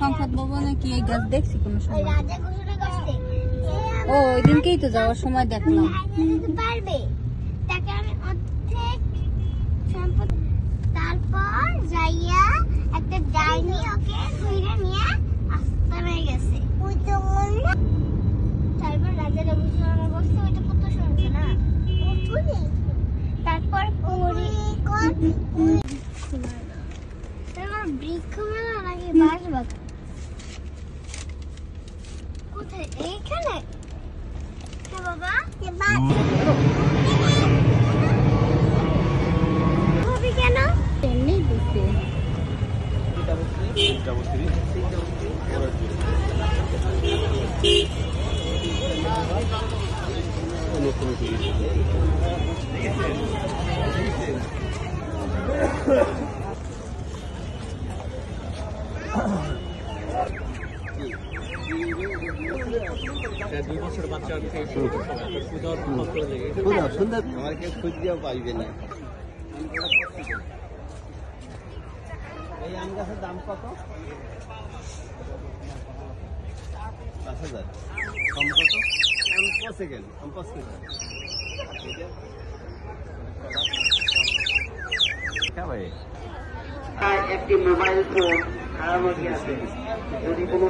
সংসদ ভবনে কি এই গাছ দেখছি কোনো সময়? ও ওই দিনকেই তো যাওয়ার সময় দেখলাম। পারবে তাকে আমি অর্ধেক সম্পদ তারপর যাইয়া একটা ডাইনি ওকে ধরে নিয়ে আস্তানায় গেছে। তারপর রাজারা বুঝলো আমার বসতে ওইটা কত শুনছে না তারপর বৃক্ষ মেলা নাকি বাঁশ বাগান কোথায় এইখানে? হ্যাঁ বাবা ভাবি কেন এমনি দিছে পাইবে না। এই আম গাছের দাম কত? 5,000। কম কত? একটি মোবাইল ফোন খারাপ হয়ে গেছে, যদি কোনো